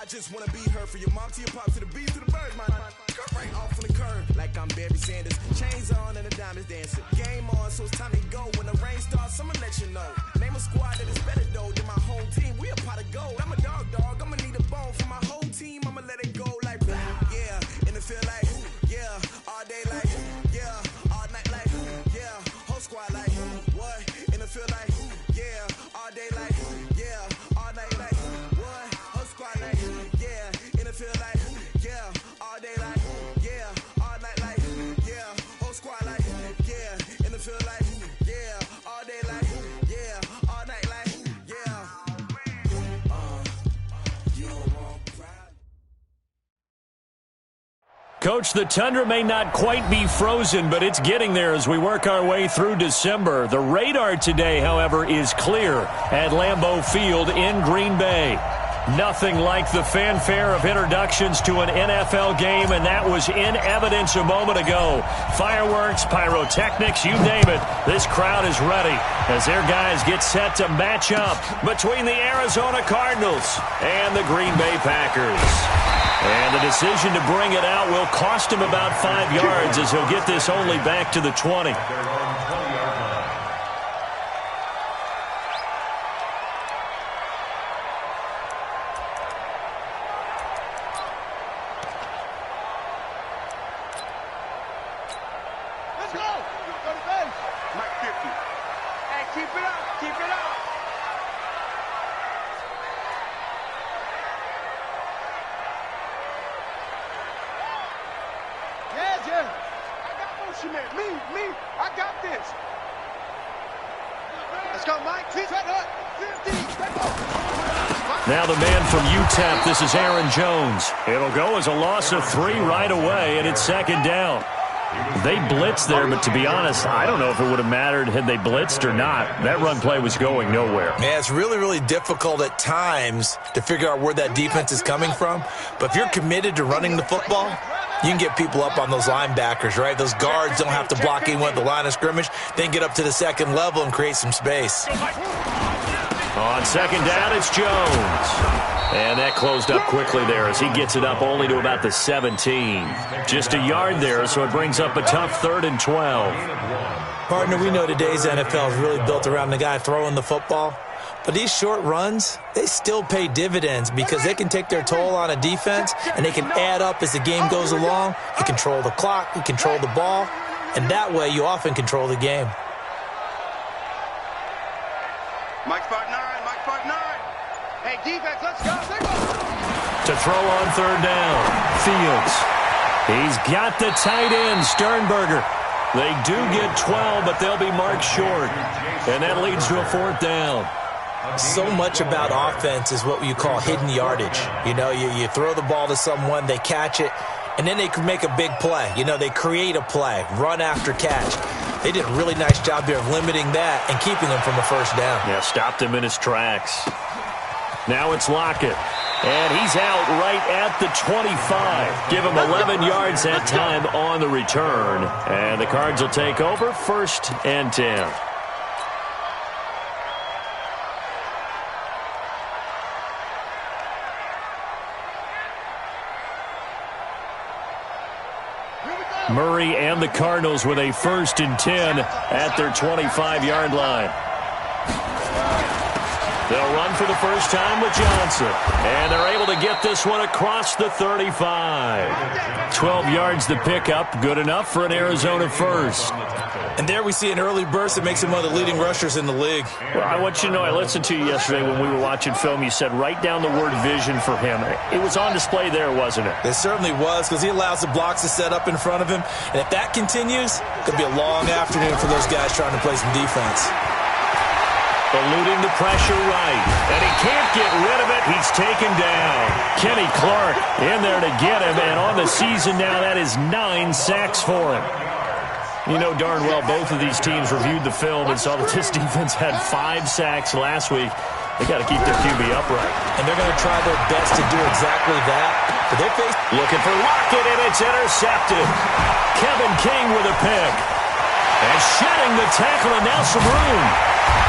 I just wanna be her, from your mom to your pop to the beat to the bird, man. Cut right off on the curb, like I'm Barry Sanders. Chains on and the diamonds dancing. Game on, so it's time to go. When the rain starts, I'ma let you know. Name a squad that is better though than my whole team. We a pot of gold. I'm a dog. I'ma need a bone for my whole team. I'ma let it go like, yeah. In the field like, yeah. All day like, yeah. All night like, yeah. Whole squad like, what? In the field like, yeah. All day like, yeah. All night like, what? Whole squad like, yeah. In the field like, yeah. All day like, yeah. All night like, yeah. Whole squad like, yeah. In the field like, yeah. All day like, yeah. All night like, yeah. You don't want pride. Coach, the tundra may not quite be frozen, but it's getting there as we work our way through December. The radar today, however, is clear at Lambeau Field in Green Bay. Nothing like the fanfare of introductions to an NFL game, and that was in evidence a moment ago. Fireworks, pyrotechnics, you name it. This crowd is ready as their guys get set to match up between the Arizona Cardinals and the Green Bay Packers. And the decision to bring it out will cost him about 5 yards as he'll get this only back to the 20. Now the man from UTEP, this is Aaron Jones. It'll go as a loss of 3 right away, and it's second down. They blitzed there, but to be honest, I don't know if it would have mattered had they blitzed or not. That run play was going nowhere. Yeah, it's really, really difficult at times to figure out where that defense is coming from. But if you're committed to running the football, you can get people up on those linebackers, right? Those guards don't have to block anyone at the line of scrimmage. Then get up to the second level and create some space. On second down, it's Jones. And that closed up quickly there as he gets it up only to about the 17. Just a yard there, so it brings up a tough 3rd and 12. Partner, we know today's NFL is really built around the guy throwing the football. But these short runs, they still pay dividends because they can take their toll on a defense and they can add up as the game goes along. You control the clock, you control the ball, and that way you often control the game. Mike 5-9, Mike 5-9. Hey, defense, let's go. To throw on 3rd down, Fields. He's got the tight end, Sternberger. They do get 12, but they'll be marked short. And that leads to a 4th down. So much about offense is what you call hidden yardage. You know, you throw the ball to someone, they catch it, and then they can make a big play. You know, they create a play, run after catch. They did a really nice job there of limiting that and keeping him from a 1st down. Yeah, stopped him in his tracks. Now it's Lockett. And he's out right at the 25. Give him 11 yards that time on the return. And the Cards will take over 1st and 10. Murray and the Cardinals with a 1st and 10 at their 25-yard line. They'll run for the first time with Johnson. And they're able to get this one across the 35. 12 yards to pick up. Good enough for an Arizona first. And there we see an early burst that makes him one of the leading rushers in the league. Well, I want you to know, I listened to you yesterday when we were watching film. You said write down the word vision for him. It was on display there, wasn't it? It certainly was, because he allows the blocks to set up in front of him. And if that continues, it could be a long afternoon for those guys trying to play some defense. Eluding the pressure right. And he can't get rid of it. He's taken down. Kenny Clark in there to get him. And on the season now, that is 9 sacks for him. You know darn well both of these teams reviewed the film and saw that this defense had 5 sacks last week. They got to keep their QB upright. And they're going to try their best to do exactly that. But they face looking for Lockett, and it's intercepted. Kevin King with a pick. And shedding the tackle, and now some room.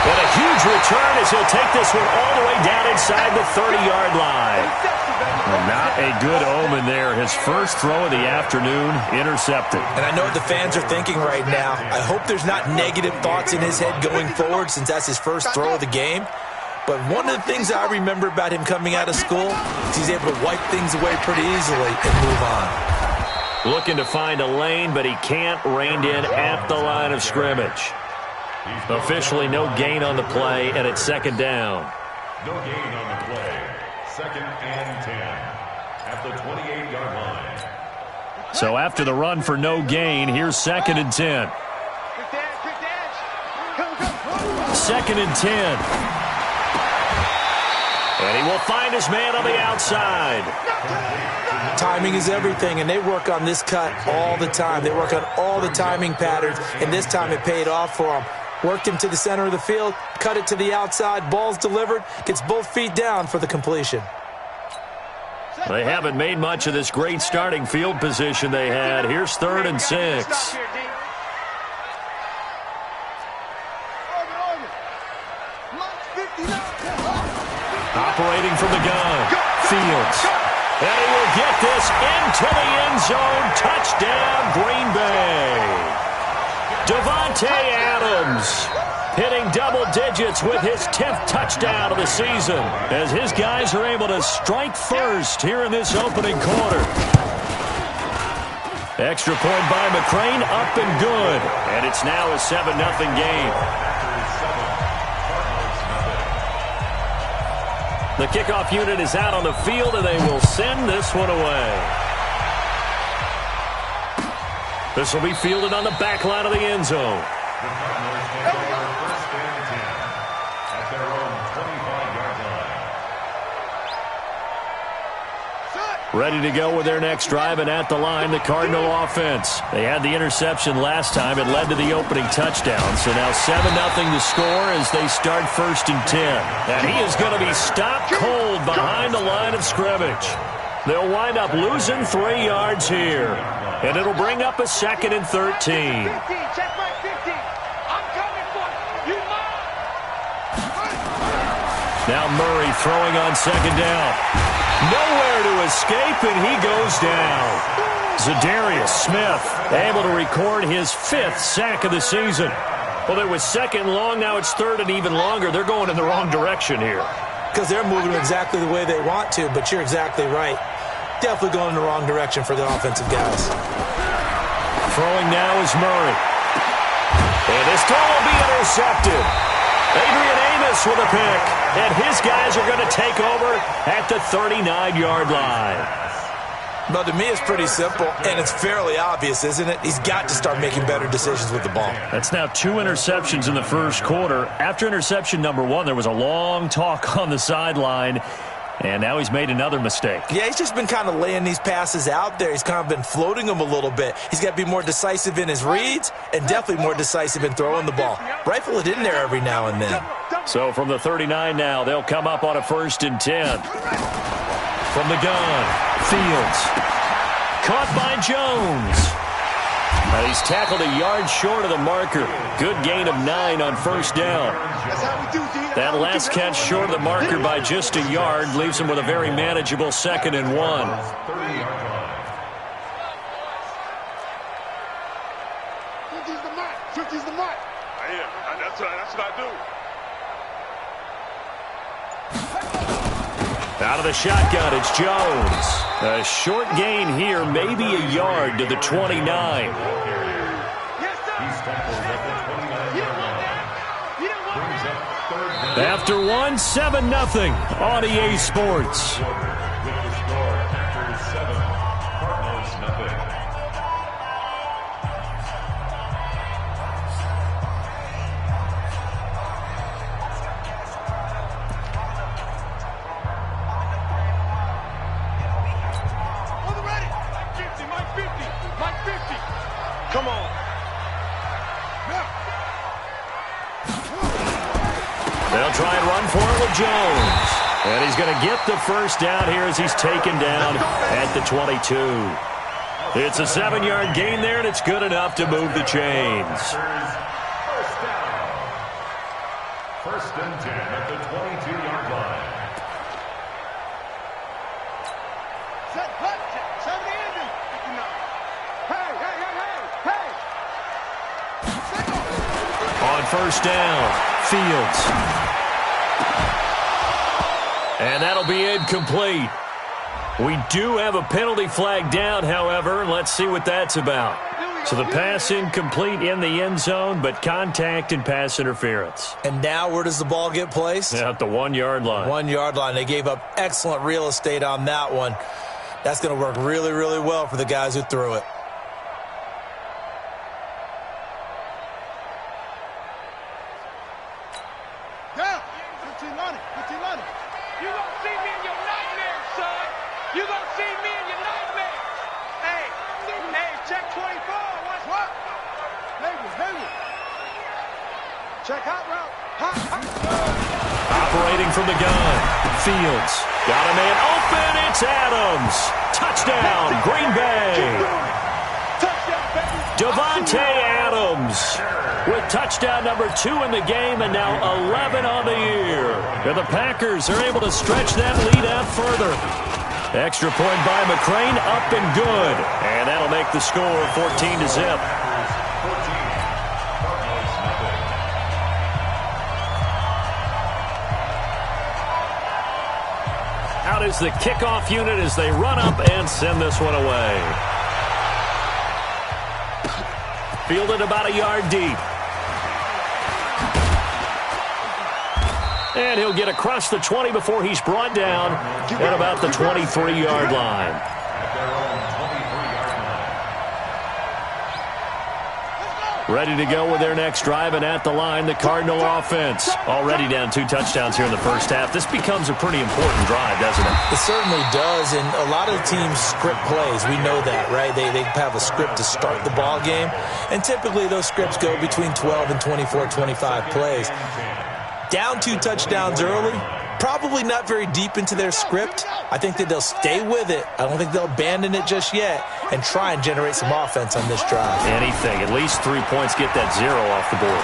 And a huge return as he'll take this one all the way down inside the 30-yard line. A good omen there. His first throw of the afternoon, intercepted. And I know what the fans are thinking right now. I hope there's not negative thoughts in his head going forward since that's his first throw of the game. But one of the things I remember about him coming out of school is he's able to wipe things away pretty easily and move on. Looking to find a lane, but he can't. Reined in at the line of scrimmage. Officially no gain on the play, and it's second down. No gain on the play. Second and 10 at the 28-yard line. So after the run for no gain, here's second and 10. Second and 10. And he will find his man on the outside. Timing is everything, and they work on this cut all the time. They work on all the timing patterns, and this time it paid off for him. Worked him to the center of the field, cut it to the outside, ball's delivered, gets both feet down for the completion. They haven't made much of this great starting field position they had. Here's third and 6. Operating from the gun, Fields. And he will get this into the end zone. Touchdown, Green Bay. Davante Adams hitting double digits with his 10th touchdown of the season as his guys are able to strike first here in this opening quarter. Extra point by McCrane, up and good. And it's now a 7-0 game. The kickoff unit is out on the field, and they will send this one away. This will be fielded on the back line of the end zone. Ready to go with their next drive, and at the line, the Cardinal offense. They had the interception last time. It led to the opening touchdown. So now 7-0 to score as they start first and 10. And he is going to be stopped cold behind the line of scrimmage. They'll wind up losing 3 yards here. And it'll bring up a second and 13. Now Murray throwing on second down. Nowhere to escape, and he goes down. Zadarius Smith able to record his 5th sack of the season. Well, it was second and long. Now it's third and even longer. They're going in the wrong direction here. Because they're moving exactly the way they want to, but you're exactly right. Definitely going in the wrong direction for the offensive guys. Throwing now is Murray. And this throw will be intercepted. Adrian Amos with a pick, and his guys are going to take over at the 39-yard line. But to me, it's pretty simple, and it's fairly obvious, isn't it? He's got to start making better decisions with the ball. That's now 2 interceptions in the first quarter. After interception number 1, there was a long talk on the sideline, and now he's made another mistake. Yeah, he's just been kind of laying these passes out there. He's kind of been floating them a little bit. He's got to be more decisive in his reads and definitely more decisive in throwing the ball. Rifle it in there every now and then. So from the 39 now, they'll come up on a first and 10. From the gun, Fields. Caught by Jones. And he's tackled a yard short of the marker. Good gain of 9 on first down. That last catch short of the marker by just a yard leaves him with a very manageable second and 1. 30-yard line. 50's the mark. 50's the mark. That's what I do. Out of the shotgun, it's Jones. A short gain here, maybe a yard to the 29. After 1, 7-0 on EA Sports. With the score after 7, Cardinals nothing. Come on. They'll try and run for it with Jones. And he's going to get the first down here as he's taken down at the 22. It's a 7-yard gain there, and it's good enough to move the chains. First down. First and 10 at the 22-yard line. On first down, Fields. And that'll be incomplete. We do have a penalty flag down, however. Let's see what that's about. So the pass incomplete in the end zone, but contact and pass interference. And now where does the ball get placed? Yeah, at the 1 yard line. 1 yard line. They gave up excellent real estate on that one. That's going to work really, really well for the guys who threw it. You gonna see me in your nightmares, son. You gonna see me in your nightmares. Hey, check 24. Watch what? Hayward. Check hot route. Operating from the gun. Fields. Got a man open. It's Adams. Touchdown, Green Bay. Devontae Adams with touchdown number 2 in the game and now 11 on the year. And the Packers are able to stretch that lead out further. Extra point by McCrane, up and good. And that'll make the score 14-0. Out is the kickoff unit as they run up and send this one away. Fielded about a yard deep. And he'll get across the 20 before he's brought down at about the 23-yard line. Ready to go with their next drive, and at the line, the Cardinal offense. Already down 2 touchdowns here in the first half. This becomes a pretty important drive, doesn't it? It certainly does, and a lot of the teams script plays. We know that, right? They have a script to start the ball game, and typically those scripts go between 12 and 24, 25 plays. Down 2 touchdowns early, probably not very deep into their script. I think that they'll stay with it. I don't think they'll abandon it just yet and try and generate some offense on this drive. Anything. At least 3 points, get that 0 off the board.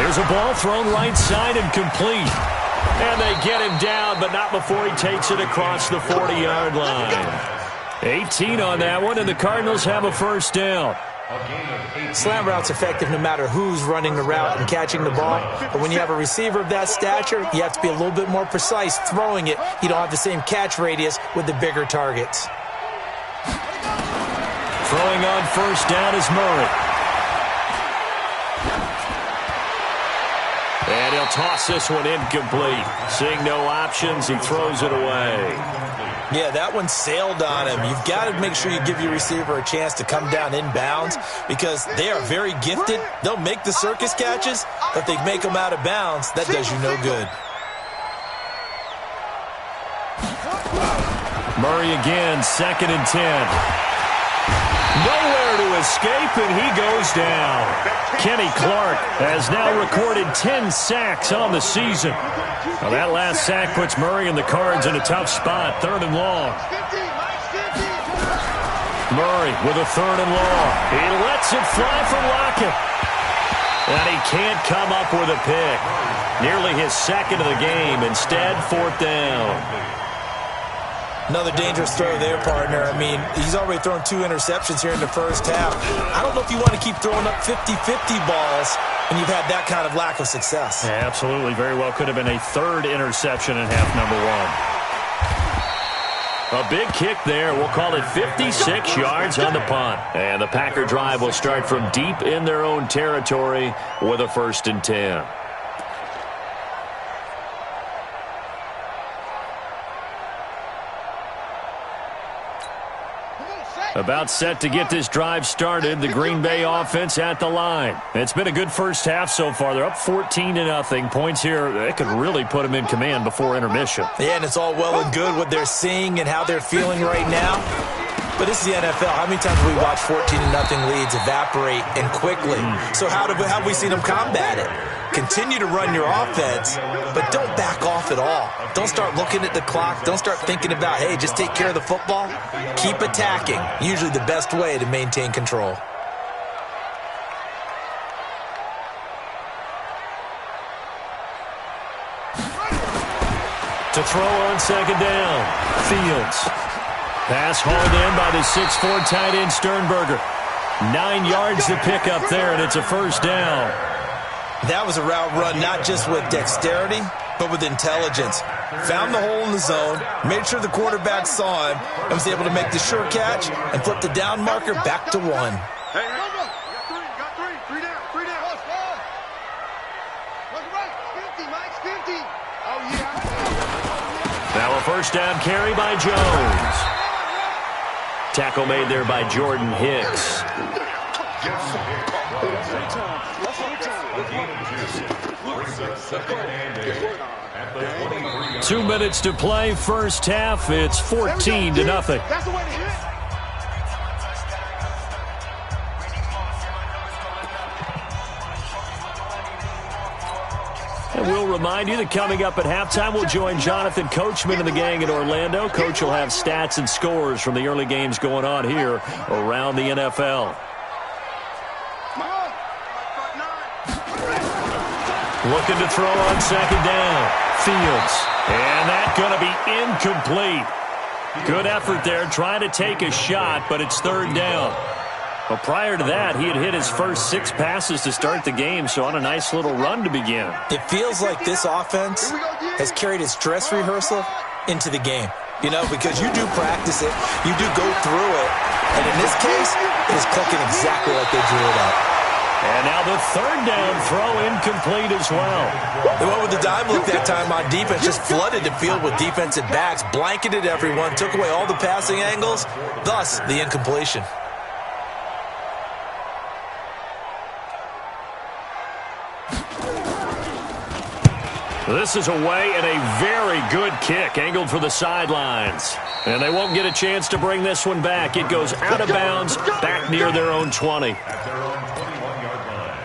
There's a ball thrown right side and complete. And they get him down, but not before he takes it across the 40-yard line. 18 on that one, and the Cardinals have a first down. Slant route's effective no matter who's running the route and catching the ball. But when you have a receiver of that stature, you have to be a little bit more precise throwing it. You don't have the same catch radius with the bigger targets. Throwing on first down is Murray. And he'll toss this one incomplete. Seeing no options, he throws it away. Yeah, that one sailed on him. You've got to make sure you give your receiver a chance to come down inbounds because they are very gifted. They'll make the circus catches, but if they make them out of bounds, that does you no good. Murray again, 2nd and 10. Nowhere to escape, and he goes down. Kenny Clark has now recorded 10 sacks on the season. Now that last sack puts Murray and the Cards in a tough spot, 3rd and long. Murray with a 3rd and long. He lets it fly from Lockett. And he can't come up with a pick. Nearly his 2nd of the game. Instead, 4th down. Another dangerous throw there, partner. I mean, he's already thrown 2 interceptions here in the first half. I don't know if you want to keep throwing up 50-50 balls when you've had that kind of lack of success. Yeah, absolutely. Very well could have been a 3rd interception in half number 1. A big kick there. We'll call it 56 yards on the punt. And the Packer drive will start from deep in their own territory with a 1st and 10. About set to get this drive started. The Green Bay offense at the line. It's been a good first half so far. They're up 14-0. Points here, they could really put them in command before intermission. Yeah, and it's all well and good what they're seeing and how they're feeling right now. But this is the NFL. How many times have we watched 14-0 leads evaporate and quickly? So how have we seen them combat it? Continue to run your offense, but don't back off at all. Don't start looking at the clock. Don't start thinking about, hey, just take care of the football. Keep attacking. Usually the best way to maintain control. To throw on 2nd down. Fields. Pass hauled in by the 6'4" tight end Sternberger. 9 yards to pick up there, and it's a first down. That was a route run not just with dexterity, but with intelligence. Found the hole in the zone, made sure the quarterback saw him, and was able to make the sure catch and flip the down marker back to 1. Hey, got three down. Look right, 50, Mike, 50. Oh, yeah. Now a first down carry by Jones. Tackle made there by Jordan Hicks. 2 minutes to play, first half. It's 14-0. That's the way to hit. And we'll remind you that coming up at halftime, we'll join Jonathan Coachman and the gang in Orlando. Coach will have stats and scores from the early games going on here around the NFL. Looking to throw on second down. Fields. And that's going to be incomplete. Good effort there, trying to take a shot, but it's third down. But prior to that, he had hit his first 6 passes to start the game, so on a nice little run to begin. It feels like this offense has carried its dress rehearsal into the game. You know, because you do practice it, you do go through it, and in this case, it is clicking exactly like they drew it up. And now the third down throw incomplete as well. They went with the dime look that time on defense, just flooded the field with defensive backs, blanketed everyone, took away all the passing angles, thus the incompletion. This is away and a very good kick, angled for the sidelines. And they won't get a chance to bring this one back. It goes out of bounds, back near their own 20. At their own 21-yard line.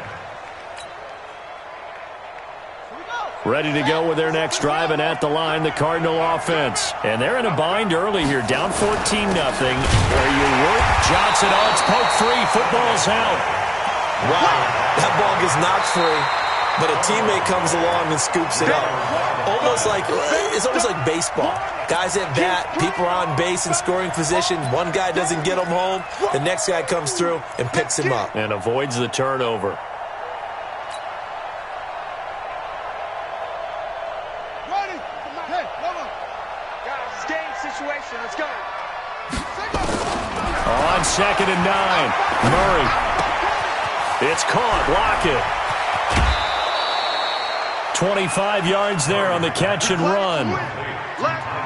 Ready to go with their next drive, and at the line, the Cardinal offense. And they're in a bind early here, down 14-0. Where you work, Johnson, oh, it's poke free. Football's out. Wow, that ball gets knocked free, but a teammate comes along and scoops it up. It's almost like baseball. Guys at bat, people are on base in scoring position. One guy doesn't get him home. The next guy comes through and picks him up. And avoids the turnover. Let's go. On 2nd and 9, Murray. It's caught. Lockett. 25 yards there on the catch and run.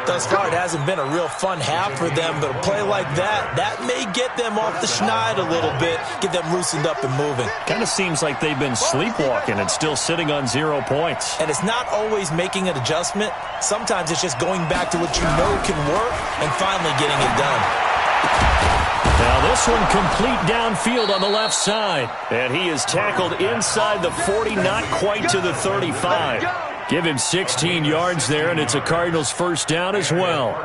Thus far, it hasn't been a real fun half for them, but a play like that may get them off the schneid a little bit, get them loosened up and moving. Kind of seems like they've been sleepwalking and still sitting on 0 points. And it's not always making an adjustment. Sometimes it's just going back to what you know can work and finally getting it done. Now this one complete downfield on the left side. And he is tackled inside the 40, not quite to the 35. Give him 16 yards there, and it's a Cardinals first down as well.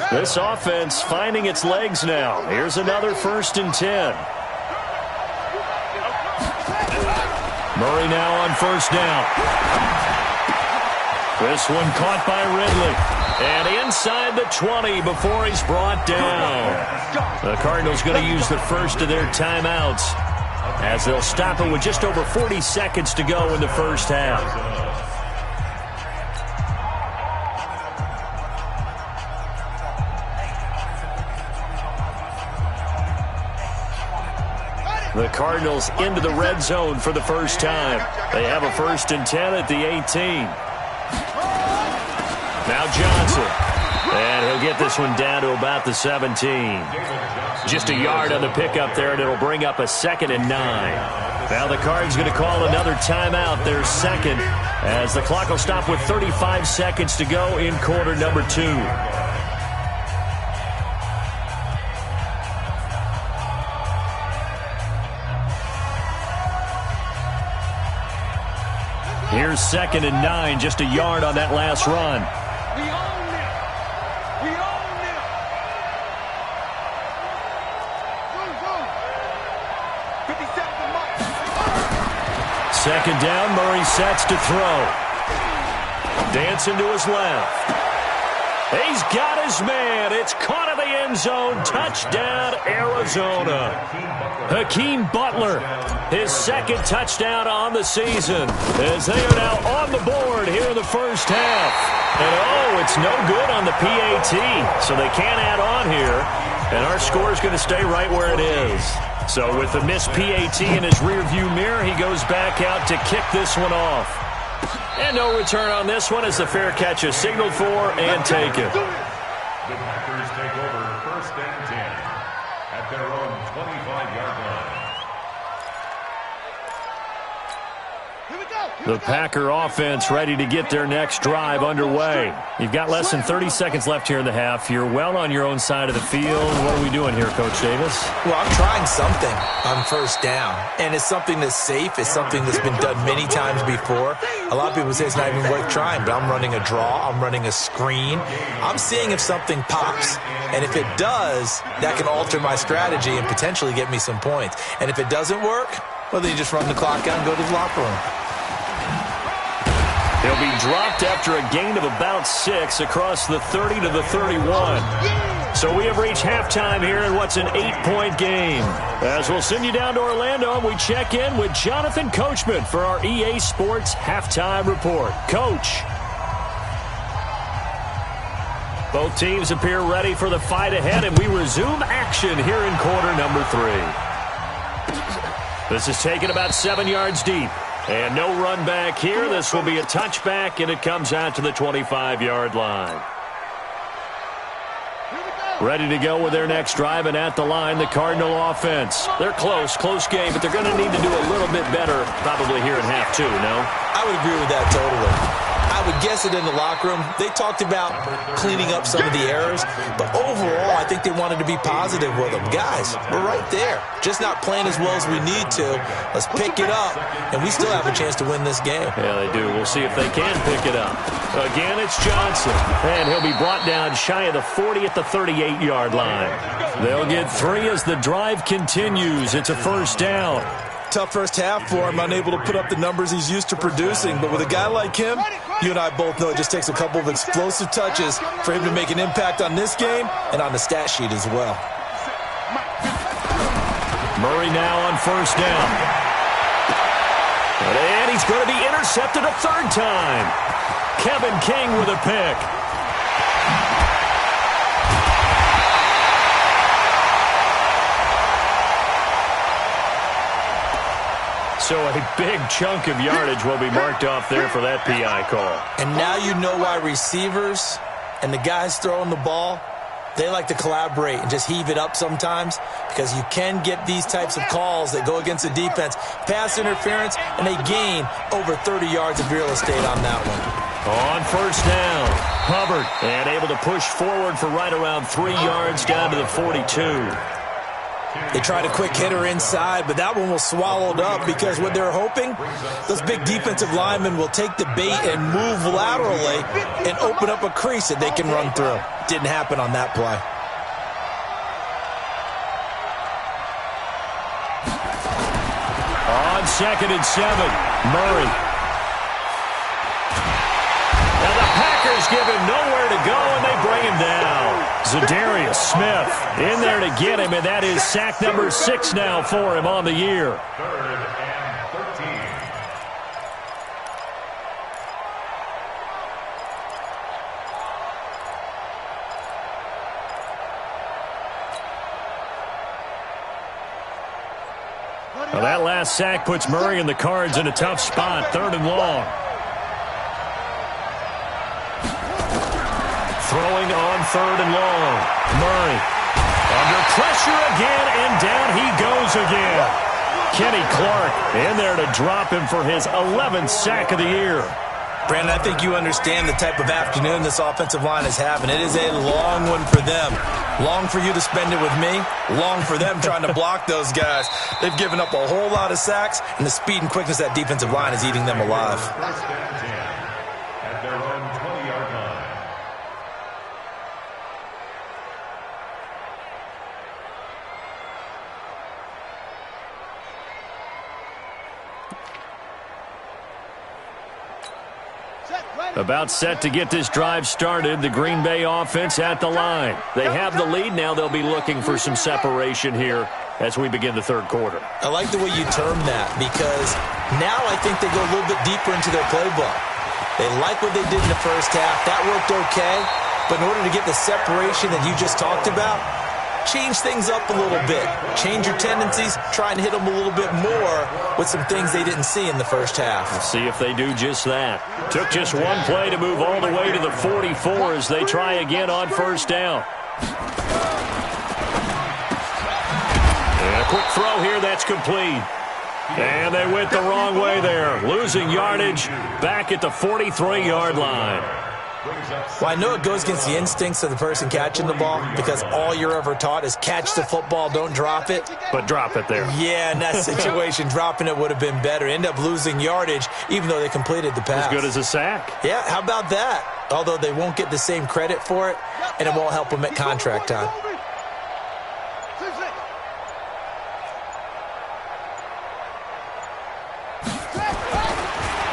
This offense finding its legs now. Here's another 1st and 10. Murray now on first down. This one caught by Ridley. And inside the 20 before he's brought down. The Cardinals going to use the first of their timeouts as they'll stop it with just over 40 seconds to go in the first half. The Cardinals into the red zone for the first time. They have a 1st and 10 at the 18. Now Johnson. And he'll get this one down to about the 17. Just a yard on the pickup there, and it'll bring up a 2nd and 9. Now the Cards going to call another timeout, their second, as the clock will stop with 35 seconds to go in quarter number 2. Here's 2nd and 9, just a yard on that last run. We own it. We own it. Go. 50 seconds mark. 2nd down, Murray sets to throw. Dancing to his left. He's got his man. It's caught in the end zone. Touchdown, Arizona. Hakeem Butler, his second touchdown on the season, as they are now on the board here in the first half. And, it's no good on the PAT, so they can't add on here. And our score is going to stay right where it is. So with the missed PAT in his rearview mirror, he goes back out to kick this one off. And no return on this one as the fair catch is signaled for and taken. The Packers take over 1st and 10 at their own 25-yard line. The Packer offense ready to get their next drive underway. You've got less than 30 seconds left here in the half. You're well on your own side of the field. What are we doing here, Coach Davis? Well, I'm trying something on first down, and it's something that's safe. It's something that's been done many times before. A lot of people say it's not even worth trying, but I'm running a draw. I'm running a screen. I'm seeing if something pops, and if it does, that can alter my strategy and potentially get me some points. And if it doesn't work, well, then you just run the clock out and go to the locker room. He'll be dropped after a gain of about 6 across the 30 to the 31. So we have reached halftime here in what's an 8-point game. As we'll send you down to Orlando, we check in with Jonathan Coachman for our EA Sports Halftime Report. Coach. Both teams appear ready for the fight ahead, and we resume action here in quarter number 3. This is taken about 7 yards deep. And no run back here. This will be a touchback, and it comes out to the 25-yard line. Ready to go with their next drive, and at the line, the Cardinal offense. They're close game, but they're going to need to do a little bit better probably here in half 2, no? I would agree with that totally. I would guess it in the locker room. They talked about cleaning up some of the errors, but overall, I think they wanted to be positive with them. Guys, we're right there. Just not playing as well as we need to. Let's pick it up, and we still have a chance to win this game. Yeah, they do. We'll see if they can pick it up. Again, it's Johnson, and he'll be brought down shy of the 40 at the 38-yard line. They'll get 3 as the drive continues. It's a first down. Tough first half for him, unable to put up the numbers he's used to producing. But with a guy like him, you and I both know it just takes a couple of explosive touches for him to make an impact on this game and on the stat sheet as well. Murray now on first down. And he's going to be intercepted a third time. Kevin King with a pick. So a big chunk of yardage will be marked off there for that PI call. And now you know why receivers and the guys throwing the ball, they like to collaborate and just heave it up sometimes, because you can get these types of calls that go against the defense. Pass interference, and they gain over 30 yards of real estate on that one. On first down, Hubbard, and able to push forward for right around 3 yards down to the 42. They tried a quick hitter inside, but that one was swallowed up because what they're hoping, those big defensive linemen will take the bait and move laterally and open up a crease that they can run through. Didn't happen on that play. On 2nd and 7, Murray. Now the Packers give him nowhere to go, and they bring him down. Zadarius Smith in there to get him, and that is sack number 6 now for him on the year. 3rd and 13. Well, that last sack puts Murray and the Cards in a tough spot, 3rd and long. Throwing on 3rd and long. Murray under pressure again, and down he goes again. Kenny Clark in there to drop him for his 11th sack of the year. Brandon, I think you understand the type of afternoon this offensive line is having. It is a long one for them. Long for you to spend it with me. Long for them trying to block those guys. They've given up a whole lot of sacks, and the speed and quickness of that defensive line is eating them alive. 1st and 10 at their own 20-yard line. About set to get this drive started, the Green Bay offense at the line. They have the lead. Now they'll be looking for some separation here as we begin the third quarter. I like the way you term that, because now I think they go a little bit deeper into their playbook. They like what they did in the first half. That worked okay. But in order to get the separation that you just talked about, change things up a little bit. Change your tendencies. Try and hit them a little bit more with some things they didn't see in the first half. We'll see if they do just that. Took just one play to move all the way to the 44 as they try again on first down. And a quick throw here that's complete. And they went the wrong way there. Losing yardage back at the 43-yard line. Well, I know it goes against the instincts of the person catching the ball, because all you're ever taught is catch the football, don't drop it. But drop it there. Yeah, in that situation, dropping it would have been better. End up losing yardage, even though they completed the pass. As good as a sack. Yeah, how about that? Although they won't get the same credit for it, and it won't help them at contract time.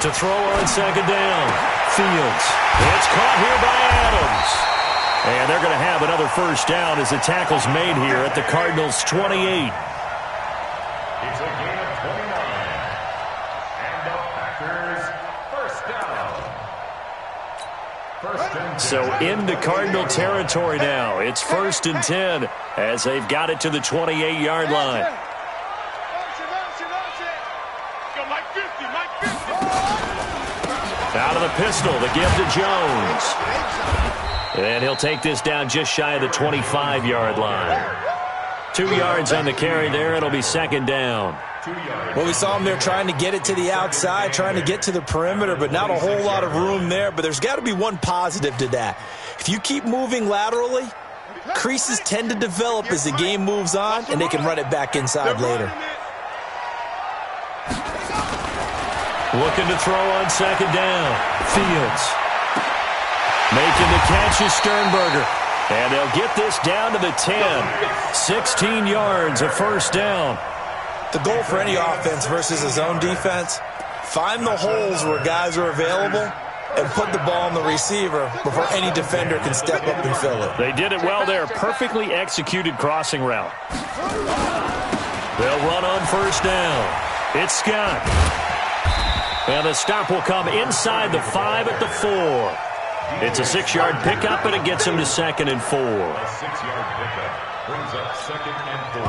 To throw on second down. Fields. It's caught here by Adams. And they're going to have another first down as the tackle's made here at the Cardinals' 28. It's a gain of 29. And the Packers first down. So into Cardinal territory now. It's 1st and 10 as they've got it to the 28-yard line. Out of the pistol, the give to Jones. And he'll take this down just shy of the 25-yard line. 2 yards on the carry there. It'll be second down. Well, we saw him there trying to get it to the outside, trying to get to the perimeter, but not a whole lot of room there. But there's got to be one positive to that. If you keep moving laterally, creases tend to develop as the game moves on, and they can run it back inside later. Looking to throw on second down. Fields. Making the catch is Sternberger. And they'll get this down to the 10. 16 yards, a first down. The goal for any offense versus a zone defense, find the holes where guys are available and put the ball on the receiver before any defender can step up and fill it. They did it well there. Perfectly executed crossing route. They'll run on first down. It's Scott. And the stop will come inside the 5 at the 4. It's a 6-yard pickup, and it gets him to 2nd and 4. A 6-yard pickup brings up 2nd and 4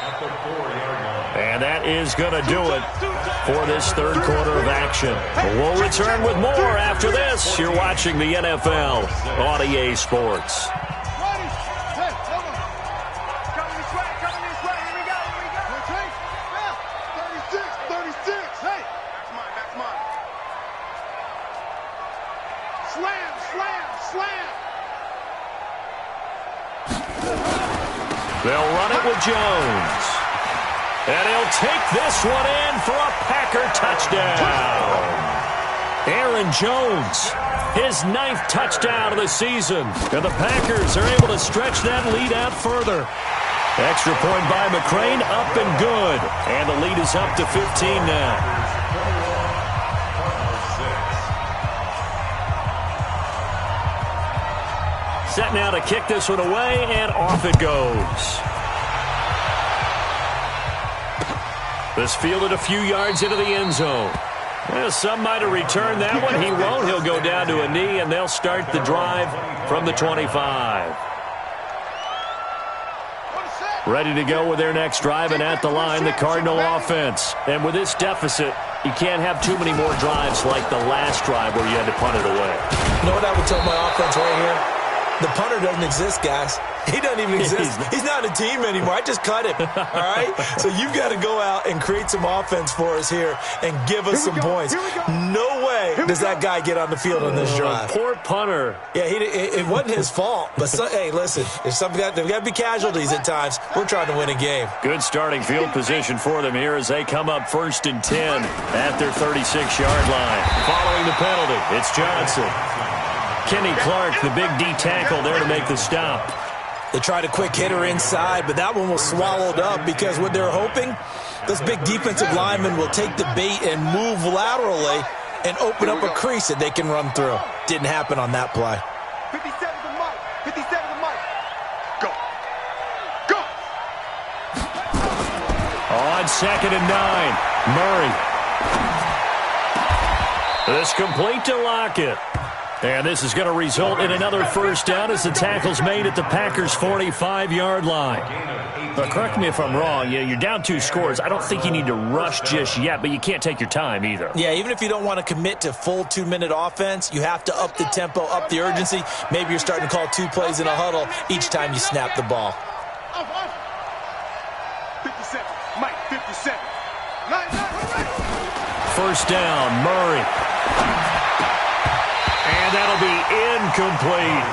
at the 4-yard line. And that is going to do it for this third quarter of action. We'll return with more after this. You're watching the NFL on EA Sports. They'll run it with Jones. And he'll take this one in for a Packer touchdown. Aaron Jones, his 9th touchdown of the season. And the Packers are able to stretch that lead out further. Extra point by McCrane, up and good. And the lead is up to 15 now. Set now to kick this one away, and off it goes. This fielded a few yards into the end zone. Well, some might have returned that one. He won't. He'll go down to a knee, and they'll start the drive from the 25. Ready to go with their next drive, and at the line, the Cardinal offense. And with this deficit, you can't have too many more drives like the last drive where you had to punt it away. You know what I would tell my offense right here? The punter doesn't exist, guys. He doesn't even exist. He's not a team anymore. I just cut him, all right? So you've got to go out and create some offense for us here and give us some points. No way does that guy get on the field on this drive. Poor punter. Yeah, it wasn't his fault. But, hey, listen, there's got to be casualties at times. We're trying to win a game. Good starting field position for them here as they come up 1st and 10 at their 36-yard line. Following the penalty, it's Johnson. Kenny Clark, the big D tackle there to make the stop. They tried a quick hitter inside, but that one was swallowed up because what they're hoping, those big defensive linemen will take the bait and move laterally and open up a crease that they can run through. Didn't happen on that play. 57 to Mike. 57 to Mike. Go. Go. On 2nd and 9, Murray. This complete to Lockett. And this is going to result in another first down as the tackle's made at the Packers' 45-yard line. But correct me if I'm wrong, you're down 2 scores. I don't think you need to rush just yet, but you can't take your time either. Yeah, even if you don't want to commit to full 2-minute offense, you have to up the tempo, up the urgency. Maybe you're starting to call 2 plays in a huddle each time you snap the ball. 57. Mike, 57. First down, Murray. And that'll be incomplete.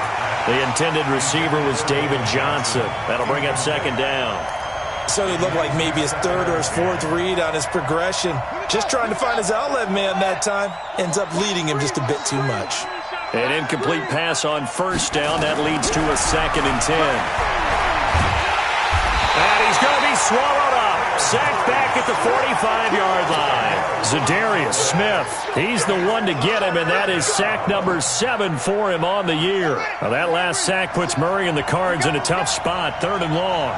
The intended receiver was David Johnson. That'll bring up 2nd down. So it looked like maybe his 3rd or his 4th read on his progression. Just trying to find his outlet man that time. Ends up leading him just a bit too much. An incomplete pass on first down. That leads to a 2nd and 10. And he's going to be swallowed up. Sacked back at the 45-yard line. Zadarius Smith, he's the one to get him, and that is sack number 7 for him on the year. Now that last sack puts Murray and the Cards in a tough spot, 3rd and long.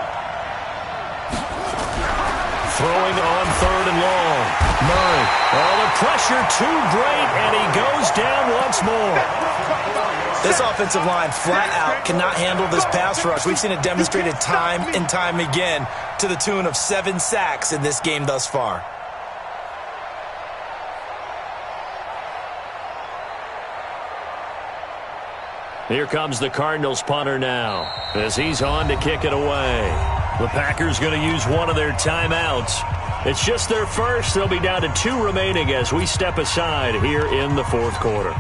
Throwing on 3rd and long. Murray. Oh, the pressure too great, and he goes down once more. This offensive line flat out cannot handle this pass rush. We've seen it demonstrated time and time again to the tune of 7 sacks in this game thus far. Here comes the Cardinals punter now as he's on to kick it away. The Packers going to use one of their timeouts. It's just their first. They'll be down to 2 remaining as we step aside here in the 4th quarter.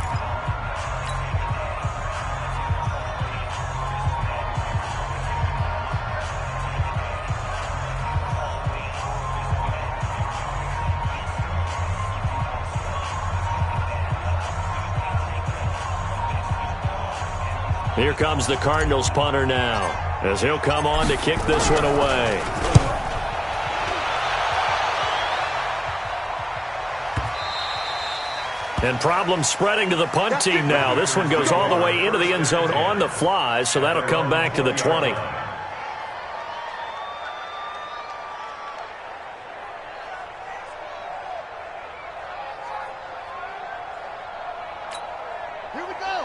Here comes the Cardinals punter now as he'll come on to kick this one away. And problems spreading to the punt team now. This one goes all the way into the end zone on the fly, so that'll come back to the 20.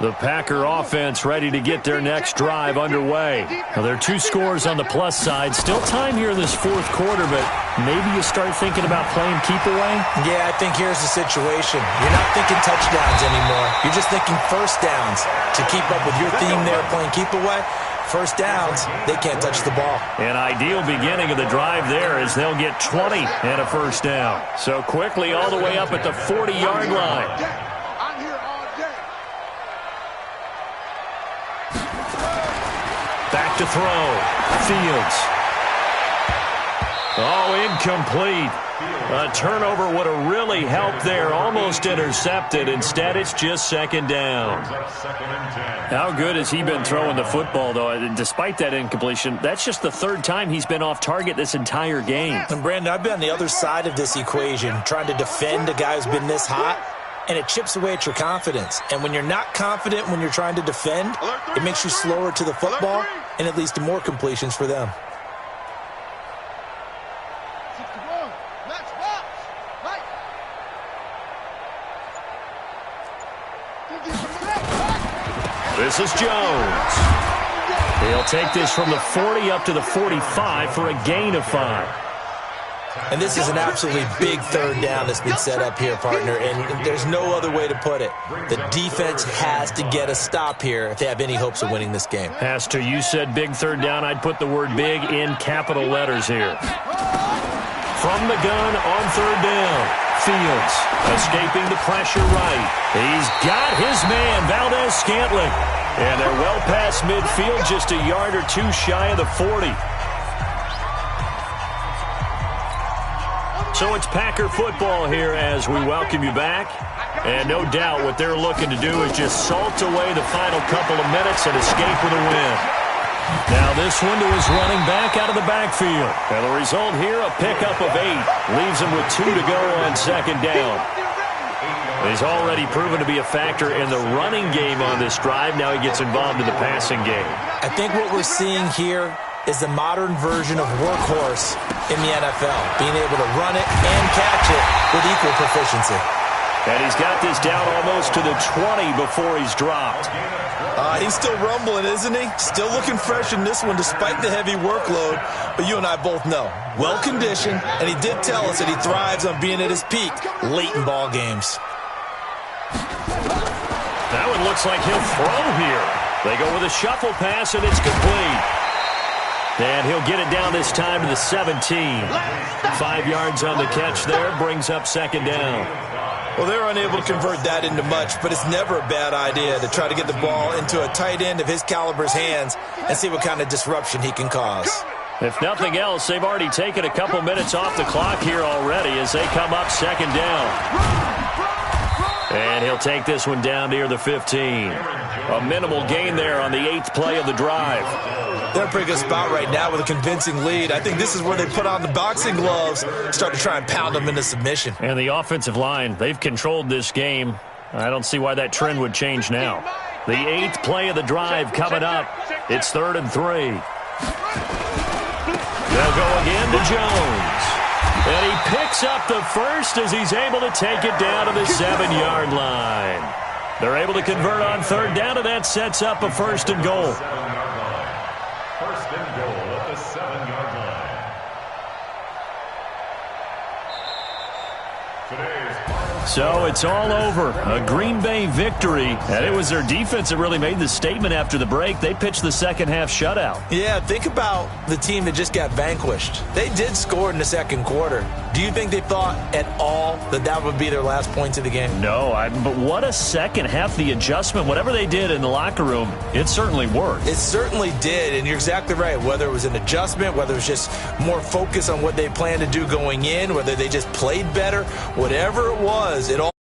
The Packer offense ready to get their next drive underway. Now, there are 2 scores on the plus side. Still time here in this 4th quarter, but maybe you start thinking about playing keep away? Yeah, I think here's the situation. You're not thinking touchdowns anymore. You're just thinking first downs. To keep up with your theme there, playing keep away, first downs, they can't touch the ball. An ideal beginning of the drive there as they'll get 20 and a first down. So quickly all the way up at the 40-yard line. Back to throw. Fields. Oh, incomplete. A turnover would have really helped there. Almost intercepted. Instead, it's just 2nd down. How good has he been throwing the football, though? Despite that incompletion, that's just the 3rd time he's been off target this entire game. And, Brandon, I've been on the other side of this equation, trying to defend a guy who's been this hot, and it chips away at your confidence. And when you're not confident when you're trying to defend, it makes you slower to the football, and it leads to more completions for them. This is Jones. He'll take this from the 40 up to the 45 for a gain of 5. And this is an absolutely big 3rd down that's been set up here, partner, and there's no other way to put it. The defense has to get a stop here if they have any hopes of winning this game. Has to. You said big 3rd down. I'd put the word big in capital letters here. From the gun on 3rd down. Fields escaping the pressure right. He's got his man, Valdez-Scantling. And they're well past midfield, just a yard or 2 shy of the 40. So it's Packer football here as we welcome you back. And no doubt what they're looking to do is just salt away the final couple of minutes and escape with a win. Now this one to his running back out of the backfield. And the result here, a pickup of 8. Leaves him with 2 to go on 2nd down. He's already proven to be a factor in the running game on this drive. Now he gets involved in the passing game. I think what we're seeing here is the modern version of workhorse in the NFL, being able to run it and catch it with equal proficiency. And he's got this down almost to the 20 before he's dropped. He's still rumbling, isn't he? Still looking fresh in this one despite the heavy workload. But you and I both know, well-conditioned, and he did tell us that he thrives on being at his peak late in ball games. That one looks like he'll throw here. They go with a shuffle pass, and it's complete. And he'll get it down this time to the 17. 5 yards on the catch there, brings up second down. Well, they're unable to convert that into much, but it's never a bad idea to try to get the ball into a tight end of his caliber's hands and see what kind of disruption he can cause. If nothing else, they've already taken a couple minutes off the clock here already as they come up second down. And he'll take this one down near the 15. A minimal gain there on the 8th play of the drive. They're in a pretty good spot right now with a convincing lead. I think this is where they put on the boxing gloves, start to try and pound them into submission. And the offensive line, they've controlled this game. I don't see why that trend would change now. The 8th play of the drive coming up. It's 3rd and 3. They'll go again to Jones. And he picks up the first as he's able to take it down to the 7-yard line. They're able to convert on 3rd down, and that sets up a 1st and goal. 1st and goal at the 7-yard line. So it's all over. A Green Bay victory. And it was their defense that really made the statement after the break. They pitched the second half shutout. Yeah, think about the team that just got vanquished. They did score in the second quarter. Do you think they thought at all that that would be their last points of the game? No, but what a second half. The adjustment, whatever they did in the locker room, it certainly worked. It certainly did, and you're exactly right. Whether it was an adjustment, whether it was just more focus on what they planned to do going in, whether they just played better, whatever it was, it all